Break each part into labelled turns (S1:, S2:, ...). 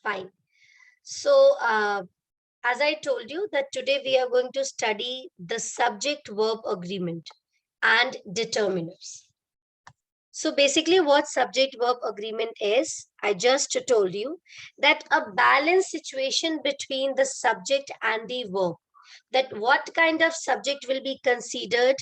S1: Fine. So, as I told you that today we are going to study the subject-verb agreement and determiners. So basically what subject-verb agreement is, I just told you that a balanced situation between the subject and the verb, that what kind of subject will be considered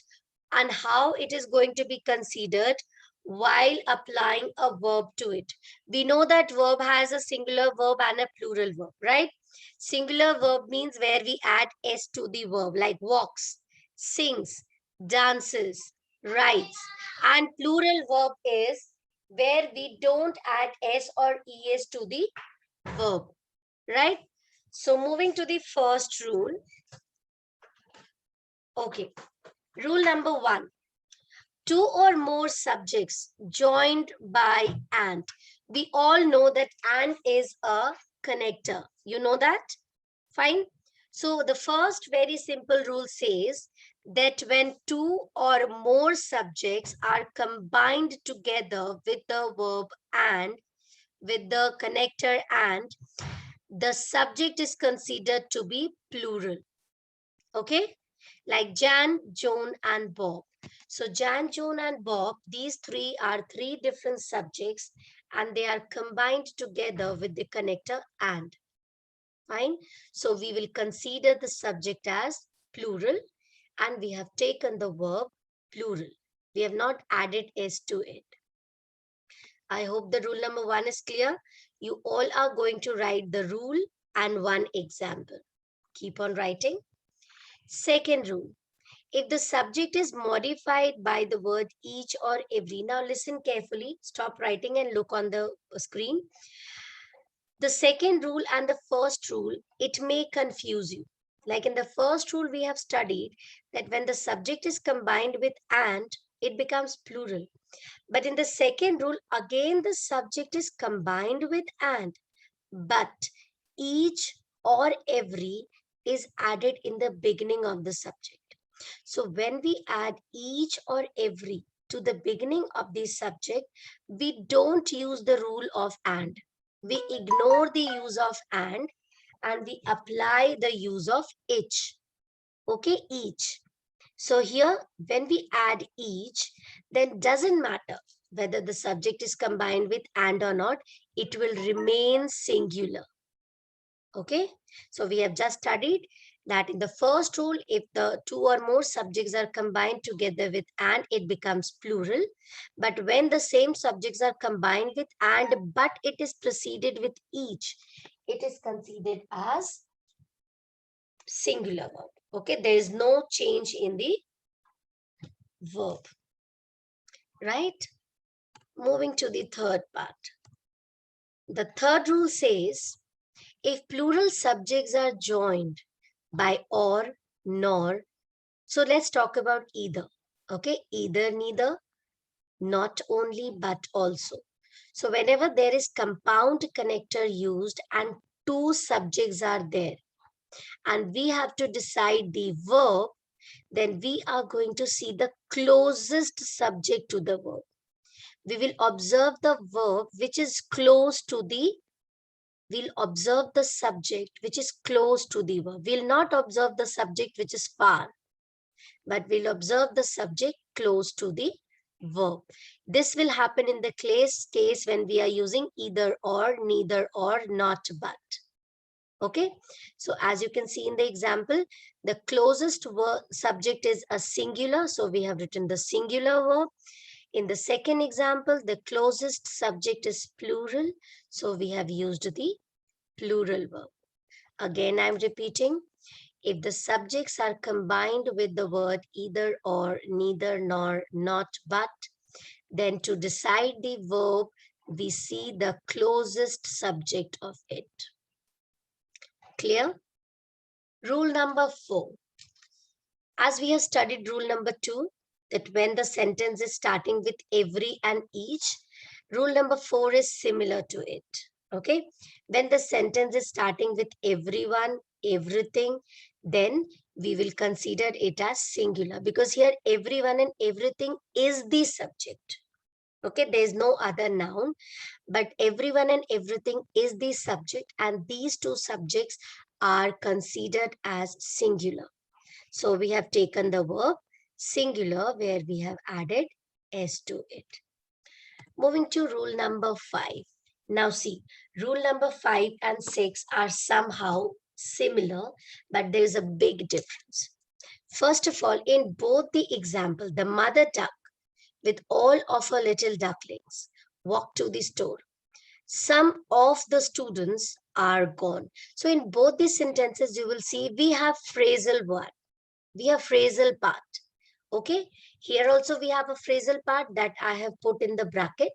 S1: and how it is going to be considered while applying a verb to it. We know that verb has a singular verb and a plural verb, right? Singular verb means where we add s to the verb, like walks, sings, dances, writes. And plural verb is where we don't add s or es to the verb, right? So moving to the first rule. Okay, rule number 1. Two or more subjects joined by and. We all know that and is a connector. You know that? Fine. So the first very simple rule says that when two or more subjects are combined together with the verb and, with the connector and, the subject is considered to be plural. Okay? Like Jan, Joan, and Bob. So Jan, Joan, and Bob, these three are three different subjects and they are combined together with the connector and. Fine. So we will consider the subject as plural and we have taken the verb plural. We have not added s to it. I hope the rule number 1 is clear. You all are going to write the rule and one example. Keep on writing. Second rule. If the subject is modified by the word each or every, now listen carefully, stop writing and look on the screen. The second rule and the first rule, it may confuse you. Like in the first rule, we have studied that when the subject is combined with and, it becomes plural. But in the second rule, again, the subject is combined with and, but each or every is added in the beginning of the subject. So when we add each or every to the beginning of the subject, we don't use the rule of and. We ignore the use of and we apply the use of each. Okay, each. So here, when we add each, then doesn't matter whether the subject is combined with and or not, it will remain singular. Okay, so we have just studied that in the first rule, if the two or more subjects are combined together with and, it becomes plural. But when the same subjects are combined with and, but it is preceded with each, it is considered as singular verb. Okay, there is no change in the verb. Right? Moving to the third part. The third rule says, if plural subjects are joined by or, nor, so let's talk about either. Okay, either, neither, not only, but also. So whenever there is compound connector used and two subjects are there, and we have to decide the verb, then we are going to see the closest subject to the verb. We will observe the verb which is close to the, we'll observe the subject which is close to the verb. We'll not observe the subject which is far, but we'll observe the subject close to the verb. This will happen in the case when we are using either or, neither or, not but. Okay, so as you can see in the example, the closest subject is a singular, so we have written the singular verb. In the second example, the closest subject is plural, so we have used the plural verb. Again, I'm repeating, if the subjects are combined with the word either or, neither nor, not but, then to decide the verb, we see the closest subject of it. Clear? Rule number 4. As we have studied rule number 2, that when the sentence is starting with every and each, rule number 4 is similar to it. Okay, when the sentence is starting with everyone, everything, then we will consider it as singular, because here everyone and everything is the subject. Okay, there is no other noun, but everyone and everything is the subject, and these two subjects are considered as singular. So we have taken the verb singular where we have added s to it. Moving to rule number 5. Now see, rule number 5 and 6 are somehow similar, but there is a big difference. First of all, in both the example, the mother duck with all of her little ducklings walked to the store. Some of the students are gone. So in both these sentences, you will see we have phrasal word. We have phrasal part. Okay. Here also we have a phrasal part that I have put in the bracket.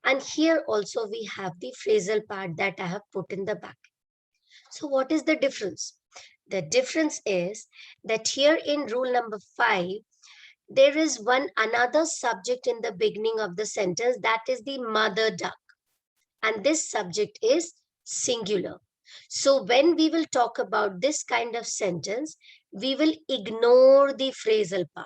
S1: And here also we have the phrasal part that I have put in the bracket. So what is the difference? The difference is that here in rule number 5, there is one another subject in the beginning of the sentence, that is the mother duck. And this subject is singular. So when we will talk about this kind of sentence, we will ignore the phrasal part.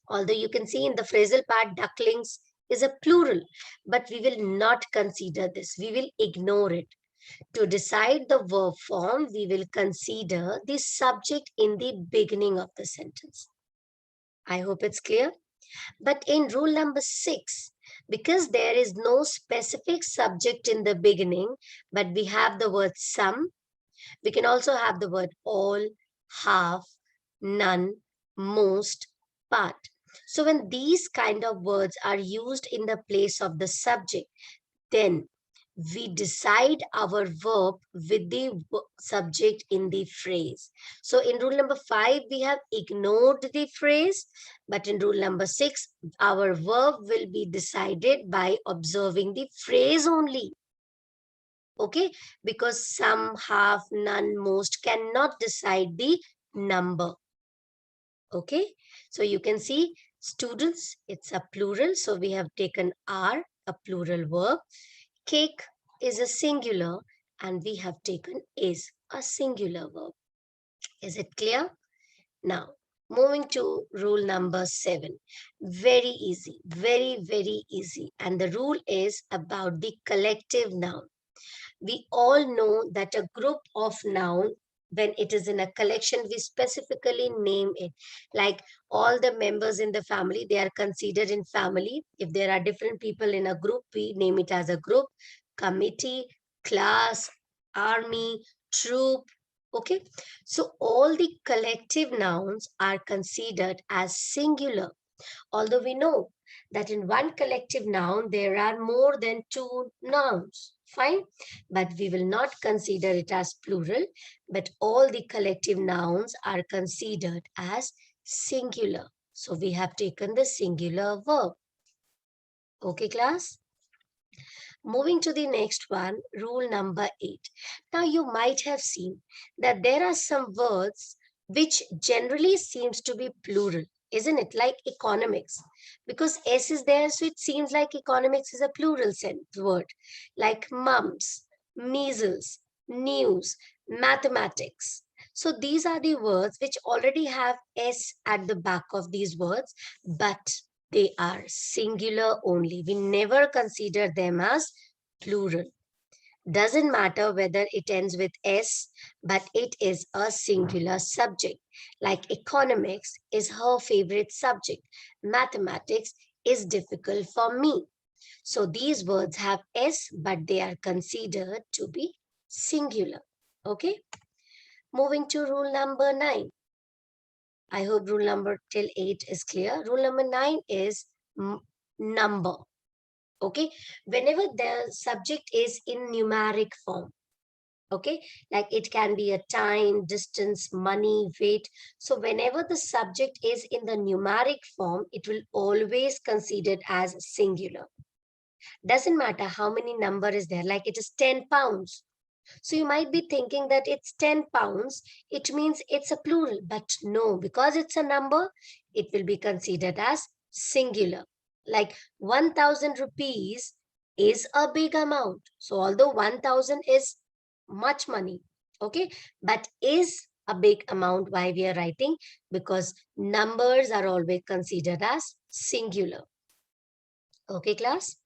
S1: Although you can see in the phrasal part, ducklings is a plural, but we will not consider this. We will ignore it. To decide the verb form, we will consider the subject in the beginning of the sentence. I hope it's clear. But in rule number 6, because there is no specific subject in the beginning, but we have the word some, we can also have the word all, half, none, most, part. So when these kind of words are used in the place of the subject, then we decide our verb with the subject in the phrase. So in rule number 5, we have ignored the phrase, but in rule number 6, our verb will be decided by observing the phrase only. Okay, because some, half, none, most cannot decide the number. Okay, so you can see students, it's a plural. So we have taken are, a plural verb. Cake is a singular, and we have taken is a singular verb. Is it clear? Now, moving to rule number 7. Very easy, very, very easy. And the rule is about the collective noun. We all know that a group of noun, when it is in a collection, we specifically name it. Like all the members in the family, they are considered in family. If there are different people in a group, we name it as a group, committee, class, army, troop. Okay, so all the collective nouns are considered as singular. Although we know that in one collective noun, there are more than two nouns. Fine. But we will not consider it as plural, but all the collective nouns are considered as singular. So we have taken the singular verb. Okay, class? Moving to the next one, rule number 8. Now you might have seen that there are some words which generally seems to be plural, isn't it? Like economics, because S is there, so it seems like economics is a plural word, like mumps, measles, news, mathematics. So these are the words which already have S at the back of these words, but they are singular only. We never consider them as plural. Doesn't matter whether it ends with S, but it is a singular subject. Like economics is her favorite subject. Mathematics is difficult for me. So these words have S, but they are considered to be singular. Okay. Moving to rule number 9. I hope rule number till 8 is clear. Rule number 9 is number. Okay, whenever the subject is in numeric form, okay, like it can be a time, distance, money, weight. So whenever the subject is in the numeric form, it will always considered as singular. Doesn't matter how many number is there, like it is 10 pounds. So you might be thinking that it's 10 pounds, it means it's a plural, but no, because it's a number, it will be considered as singular. Like 1000 rupees is a big amount. So although 1000 is much money, okay, but is a big amount. Why we are writing? Because numbers are always considered as singular. Okay, class.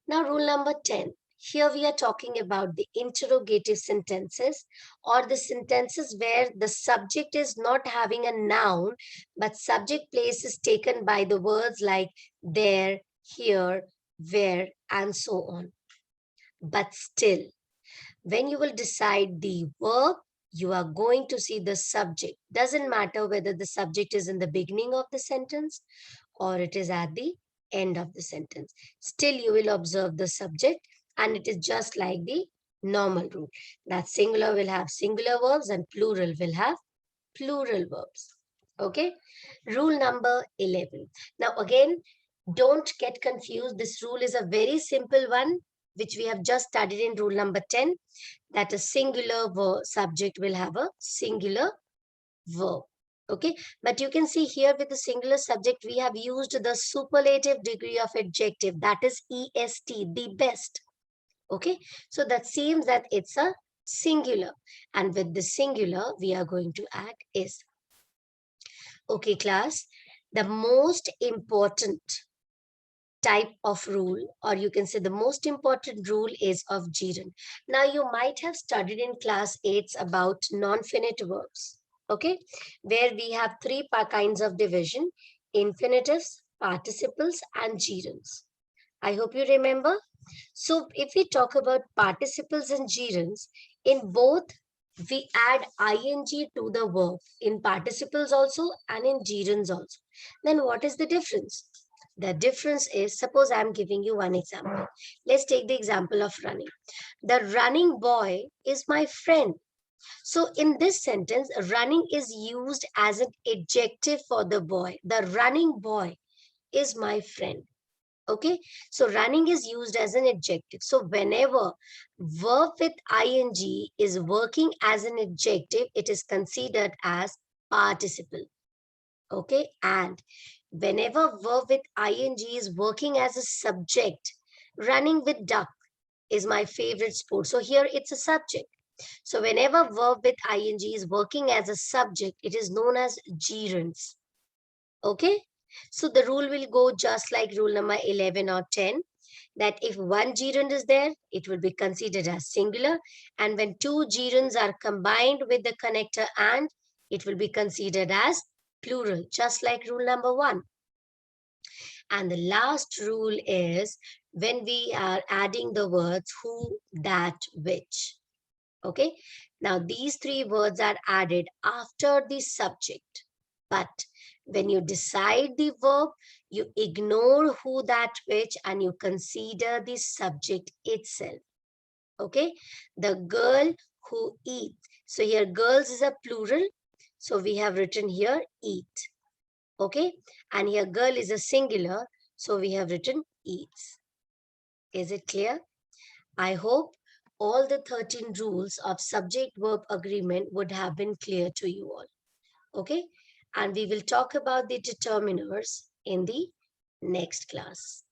S1: Now, rule number 10. Here we are talking about the interrogative sentences, or the sentences where the subject is not having a noun, but subject place is taken by the words like there, here, where, and so on. But still, when you will decide the verb, you are going to see the subject. Doesn't matter whether the subject is in the beginning of the sentence or it is at the end of the sentence. Still, you will observe the subject, and it is just like the normal rule that singular will have singular verbs and plural will have plural verbs. Okay. Rule number 11. Now, again, don't get confused. This rule is a very simple one, which we have just studied in rule number 10, that a singular subject will have a singular verb. Okay, but you can see here with the singular subject, we have used the superlative degree of adjective, that is EST, the best. Okay, so that seems that it's a singular, and with the singular, we are going to add is. Okay, class, the most important type of rule, or you can say the most important rule, is of gerund. Now, you might have studied in class 8 about non-finite verbs, okay, where we have three kinds of division: infinitives, participles, and gerunds. I hope you remember. So if we talk about participles and gerunds, in both we add ing to the verb, in participles also and in gerunds also. Then what is the difference? The difference is, suppose I'm giving you one example. Let's take the example of running. The running boy is my friend. So in this sentence, running is used as an adjective for the boy. The running boy is my friend. Okay, so running is used as an adjective. So whenever verb with ing is working as an adjective, it is considered as participle. Okay, and whenever verb with ing is working as a subject, running with duck is my favorite sport. So here it's a subject. So whenever verb with ing is working as a subject, it is known as gerunds. Okay, so the rule will go just like rule number 11 or 10, that if one gerund is there, it will be considered as singular. And when two gerunds are combined with the connector and, it will be considered as plural, just like rule number 1. And the last rule is when we are adding the words who, that, which. Okay, now these three words are added after the subject. But when you decide the verb, you ignore who, that, which, and you consider the subject itself. Okay, the girl who eats. So here girls is a plural. So we have written here eat. Okay, and here girl is a singular. So we have written eats. Is it clear? I hope all the 13 rules of subject-verb agreement would have been clear to you all. Okay, and we will talk about the determiners in the next class.